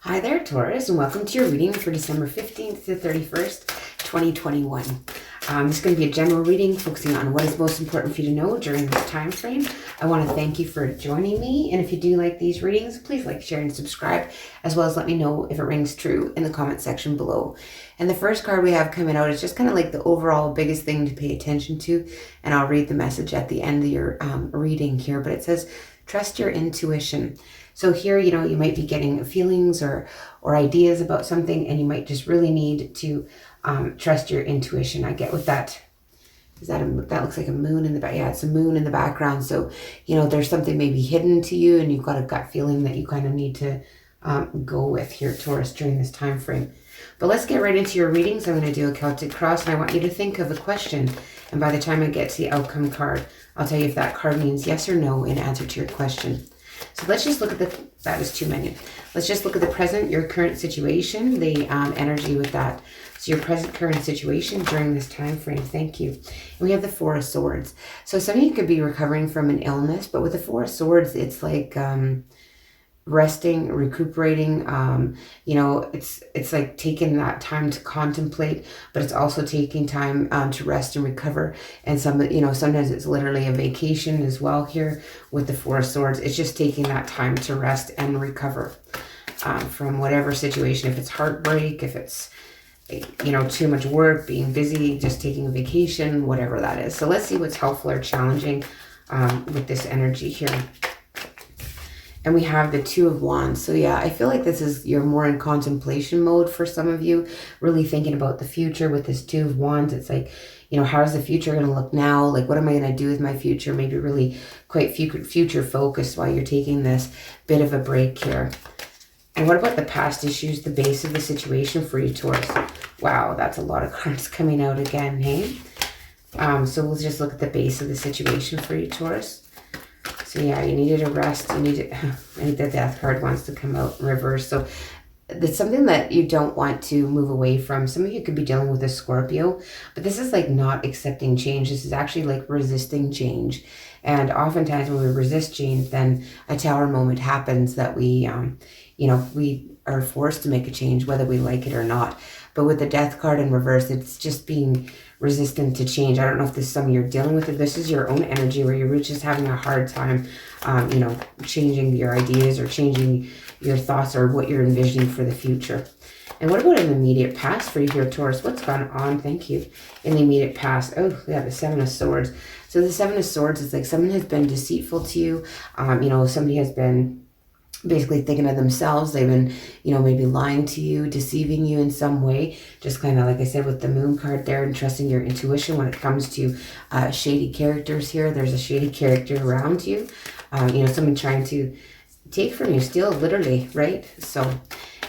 Hi there, Taurus, and welcome to your reading for December 15th to 31st, 2021. This is going to be a general reading focusing on what is most important for you to know during this time frame. I want to thank you for joining me, and if you do like these readings, please like, share, and subscribe, as well as let me know if it rings true in the comment section below. And the first card we have coming out is just kind of like the overall biggest thing to pay attention to, and I'll read the message at the end of your reading here, but it says, trust your intuition. So here, you might be getting feelings or ideas about something, and you might just really need to trust your intuition. I get with that. That looks like a moon in the back. Yeah, it's a moon in the background. So, there's something maybe hidden to you, and you've got a gut feeling that you kind of need to go with here, Taurus, during this time frame. But let's get right into your readings. I'm going to do a Celtic Cross, and I want you to think of a question. And by the time I get to the outcome card, I'll tell you if that card means yes or no in answer to your question. So let's just look at that was too many. Let's just look at the present, your current situation, the energy with that. So your present current situation during this time frame. Thank you. And we have the Four of Swords. So some of you could be recovering from an illness, but with the Four of Swords, it's like resting, recuperating. It's like taking that time to contemplate, but it's also taking time to rest and recover. And sometimes it's literally a vacation as well here with the Four of Swords. It's just taking that time to rest and recover from whatever situation. If it's heartbreak, if it's too much work, being busy, just taking a vacation, whatever that is. So let's see what's helpful or challenging with this energy here. And we have the Two of Wands. So yeah, I feel like you're more in contemplation mode for some of you, really thinking about the future with this Two of Wands. It's like, how's the future going to look now? Like, what am I going to do with my future? Maybe really quite future focused while you're taking this bit of a break here. And what about the past issues, the base of the situation for you, Taurus? Wow, that's a lot of cards coming out again, hey? So we'll just look at the base of the situation for you, Taurus. So yeah, you needed a rest. I think the Death card wants to come out in reverse. So it's something that you don't want to move away from. Some of you could be dealing with a Scorpio, but this is like not accepting change. This is actually like resisting change. And oftentimes when we resist change, then a Tower moment happens that we are forced to make a change, whether we like it or not. But with the Death card in reverse, it's just being resistant to change. I don't know if this is something you're dealing with. If this is your own energy where you're just having a hard time, changing your ideas or changing your thoughts or what you're envisioning for the future. And what about in the immediate past for you here, Taurus? What's gone on? Thank you. In the immediate past. Oh, yeah, the Seven of Swords. So the Seven of Swords is like someone has been deceitful to you. Somebody has been basically thinking of themselves. They've been, maybe lying to you, deceiving you in some way. Just kind of like I said with the Moon card there, and trusting your intuition when it comes to shady characters here. There's a shady character around you. Someone trying to take from you, steal, literally, right? So,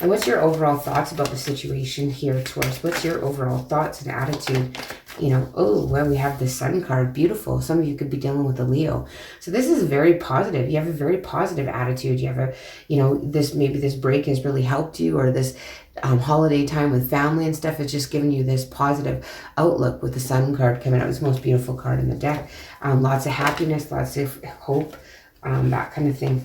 and what's your overall thoughts about the situation here, Taurus? What's your overall thoughts and attitude? We have the Sun card. Beautiful. Some of you could be dealing with a Leo. So this is very positive. You have a very positive attitude. You have this break has really helped you, or this holiday time with family and stuff has just given you this positive outlook with the Sun card coming out. It's the most beautiful card in the deck. Lots of happiness, lots of hope, that kind of thing.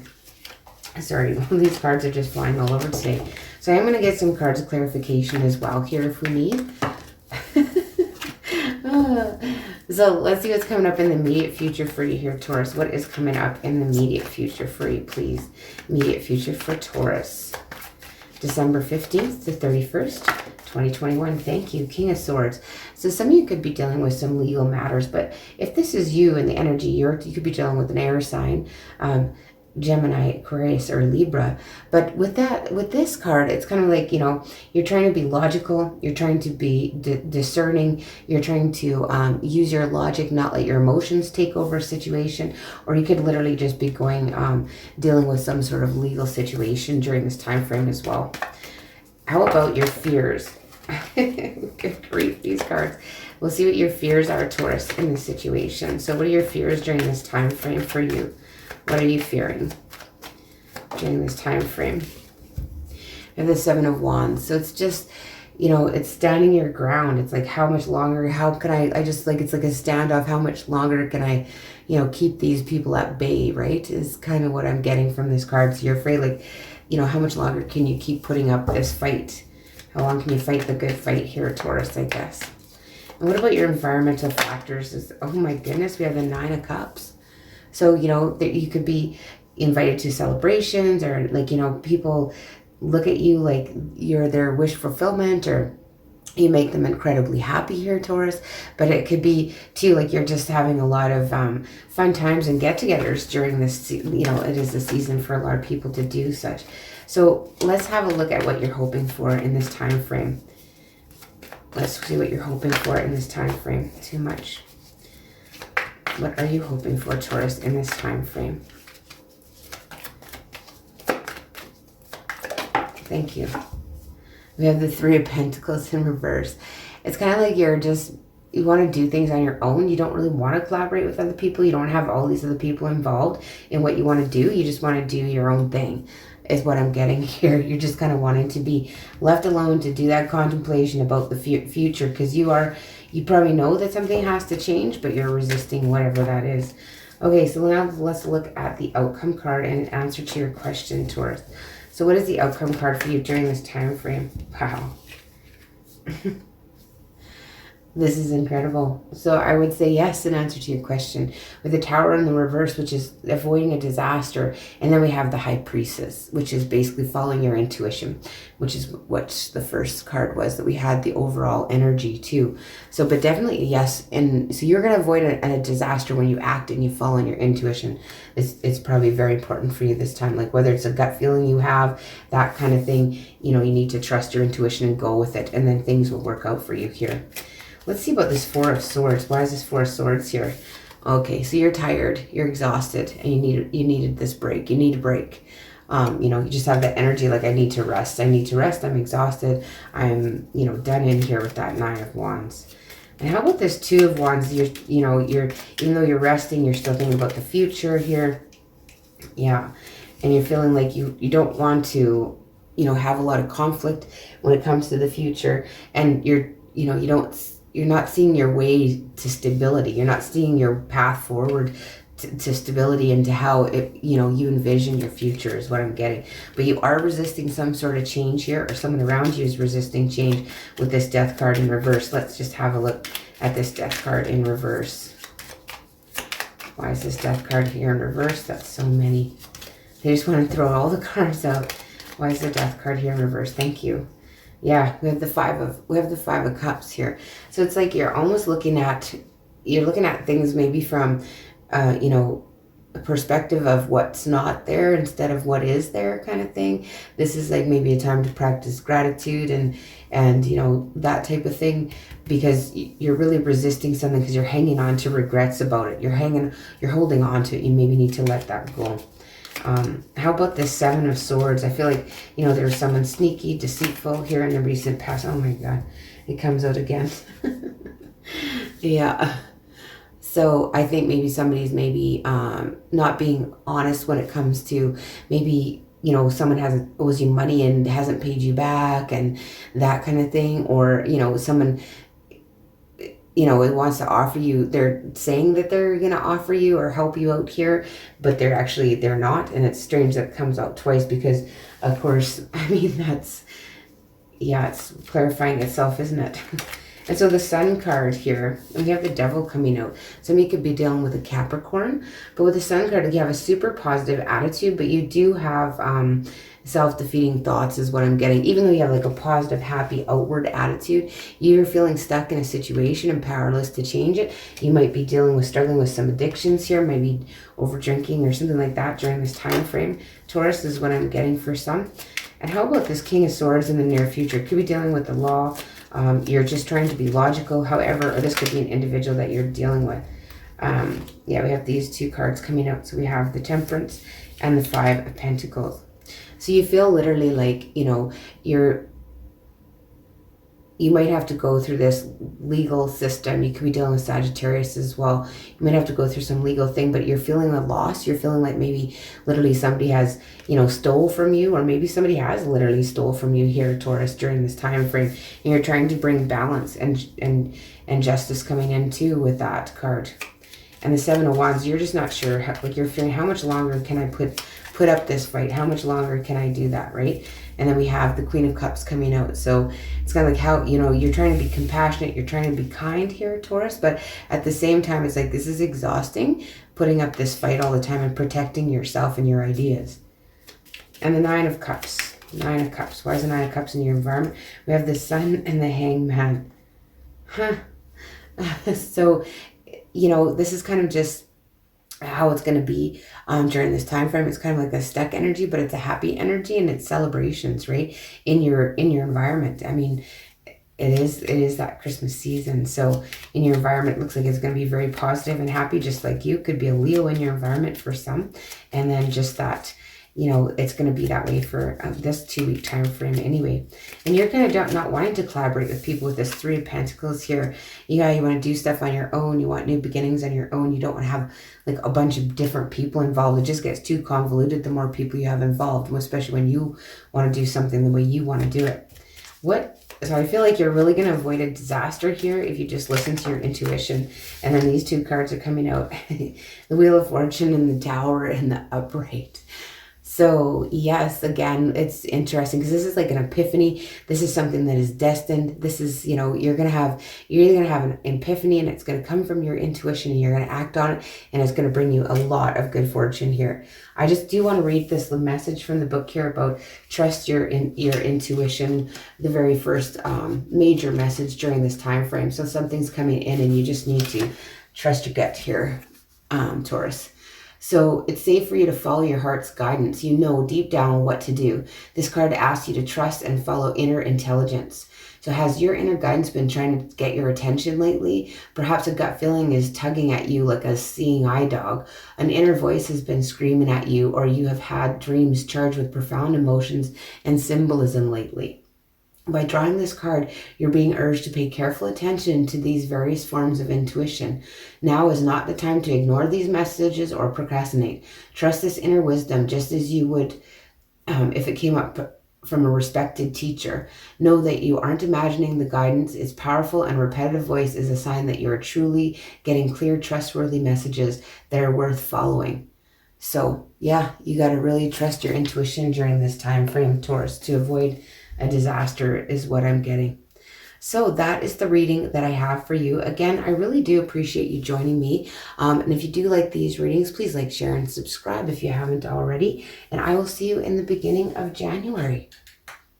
Sorry, these cards are just flying all over today. So I'm going to get some cards of clarification as well here if we need. So let's see what's coming up in the immediate future for you here, Taurus. What is coming up in the immediate future for you, please? Immediate future for Taurus. December 15th to 31st, 2021. Thank you. King of Swords. So some of you could be dealing with some legal matters, but if this is you and the energy, you could be dealing with an air sign, Gemini, Aquarius, or Libra. But with this card, it's kind of like, you're trying to be logical, you're trying to be discerning, you're trying to use your logic, not let your emotions take over a situation, or you could literally just be dealing with some sort of legal situation during this time frame as well. How about your fears? Good grief, these cards. We'll see what your fears are, Taurus, in this situation. So what are your fears during this time frame for you? What are you fearing during this time frame? You have the Seven of Wands. So it's just, you know, it's standing your ground. It's like, how much longer, how can I just like, it's like a standoff. How much longer can I, you know, keep these people at bay, right? Is kind of what I'm getting from this card. So you're afraid, like, you know, how much longer can you keep putting up this fight? How long can you fight the good fight here, Taurus, I guess? And what about your environmental factors? Oh my goodness, we have the 9 of Cups. So, you know, that you could be invited to celebrations, or like, you know, people look at you like you're their wish fulfillment, or you make them incredibly happy here, Taurus. But it could be too like you're just having a lot of fun times and get-togethers during this, you know, it is a season for a lot of people to do such. So let's have a look at what you're hoping for in this time frame. Let's see what you're hoping for in this time frame. Too much. What are you hoping for, Taurus, in this time frame? Thank you. We have the 3 of Pentacles in reverse. It's kind of like you're just, you want to do things on your own. You don't really want to collaborate with other people. You don't have all these other people involved in what you want to do. You just want to do your own thing, is what I'm getting here. You're just kind of wanting to be left alone to do that contemplation about the future, because you probably know that something has to change, but you're resisting whatever that is. Okay, so now let's look at the outcome card and answer to your question, Taurus. So what is the outcome card for you during this time frame? Wow. This is incredible. So I would say yes in answer to your question. With the Tower in the reverse, which is avoiding a disaster. And then we have the High Priestess, which is basically following your intuition, which is what the first card was, that we had the overall energy too. So, but definitely yes. And so you're going to avoid a disaster when you act and you follow your intuition. It's probably very important for you this time. Like whether it's a gut feeling you have, that kind of thing, you know, you need to trust your intuition and go with it. And then things will work out for you here. Let's see about this 4 of Swords. Why is this 4 of Swords here? Okay, so you're tired, you're exhausted, and you needed this break. You need a break. You know, you just have that energy like, I need to rest. I need to rest. I'm exhausted. I'm, you know, done in here with that 9 of Wands. And how about this 2 of Wands? Even though you're resting, you're still thinking about the future here. Yeah, and you're feeling like you don't want to, you know, have a lot of conflict when it comes to the future, and you're not seeing your way to stability. You're not seeing your path forward to stability and to how it, you know, you envision your future is what I'm getting. But you are resisting some sort of change here, or someone around you is resisting change with this Death card in reverse. Let's just have a look at this Death card in reverse. Why is this Death card here in reverse? That's so many. I just want to throw all the cards out. Why is the Death card here in reverse? Thank you. Yeah, we have the 5 of Cups here. So it's like you're almost looking at things maybe from you know, a perspective of what's not there instead of what is there, kind of thing. This is like maybe a time to practice gratitude and you know, that type of thing, because you're really resisting something because you're hanging on to regrets about it. You're holding on to it. You maybe need to let that go. How about this 7 of Swords? I feel like, you know, there's someone sneaky, deceitful here in the recent past. Oh my God, it comes out again. Yeah. So I think maybe somebody's not being honest when it comes to maybe, you know, someone owes you money and hasn't paid you back and that kind of thing. Or, you know, someone, you know, it wants to offer you, they're saying that they're going to offer you or help you out here, but they're not. And it's strange that it comes out twice because, of course, I mean, it's clarifying itself, isn't it? And so the Sun card here, and we have the Devil coming out. Somebody could be dealing with a Capricorn, but with the Sun card, you have a super positive attitude, but you do have self-defeating thoughts is what I'm getting. Even though you have like a positive, happy, outward attitude, you're feeling stuck in a situation and powerless to change it. You might be struggling with some addictions here, maybe over drinking or something like that during this time frame. Taurus is what I'm getting for some. And how about this King of Swords in the near future? Could be dealing with the law. You're just trying to be logical, however, or this could be an individual that you're dealing with. Yeah, we have these 2 cards coming out. So we have the Temperance and the 5 of Pentacles. So you feel literally like, you know, you're you might have to go through this legal system. You could be dealing with Sagittarius as well. You might have to go through some legal thing, but you're feeling a loss. You're feeling like maybe literally somebody has, stole from you, or maybe somebody has literally stole from you here, Taurus, during this time frame. And you're trying to bring balance and justice coming in too with that card. And the Seven of Wands, you're just not sure. Like, you're feeling, how much longer can I put up this fight? How much longer can I do that, right? And then we have the Queen of Cups coming out. So it's kind of like how, you're trying to be compassionate. You're trying to be kind here, Taurus. But at the same time, it's like, this is exhausting, putting up this fight all the time and protecting yourself and your ideas. And the Nine of Cups. Nine of Cups. Why is the Nine of Cups in your environment? We have the Sun and the Hangman. So, this is kind of just how it's going to be during this time frame. It's kind of like a stuck energy, but it's a happy energy, and it's celebrations, right? In your environment. I mean, it is that Christmas season. So in your environment, it looks like it's going to be very positive and happy, just like you. Could be a Leo in your environment for some, and then just that, it's going to be that way for this 2-week time frame anyway. And you're kind of not wanting to collaborate with people with this Three of Pentacles here. You want to do stuff on your own. You want new beginnings on your own. You don't want to have like a bunch of different people involved. It just gets too convoluted the more people you have involved, especially when you want to do something the way you want to do it. So I feel like you're really going to avoid a disaster here if you just listen to your intuition. And then these two cards are coming out. The Wheel of Fortune and the Tower and the Upright. So yes, again, it's interesting because this is like an epiphany. This is something that is destined. This is, you're either going to have an epiphany, and it's going to come from your intuition, and you're going to act on it, and it's going to bring you a lot of good fortune here. I just do want to read this message from the book here about trust your intuition, the very first major message during this time frame. So something's coming in, and you just need to trust your gut here, Taurus. So it's safe for you to follow your heart's guidance. You know deep down what to do. This card asks you to trust and follow inner intelligence. So has your inner guidance been trying to get your attention lately? Perhaps a gut feeling is tugging at you like a seeing eye dog. An inner voice has been screaming at you, or you have had dreams charged with profound emotions and symbolism lately. By drawing this card, you're being urged to pay careful attention to these various forms of intuition. Now is not the time to ignore these messages or procrastinate. Trust this inner wisdom just as you would if it came up from a respected teacher. Know that you aren't imagining the guidance. Its powerful and repetitive voice is a sign that you are truly getting clear, trustworthy messages that are worth following. So yeah, you got to really trust your intuition during this time frame, Taurus, to avoid a disaster is what I'm getting. So that is the reading that I have for you. Again, I really do appreciate you joining me. And if you do like these readings, please like, share, and subscribe if you haven't already. And I will see you in the beginning of January.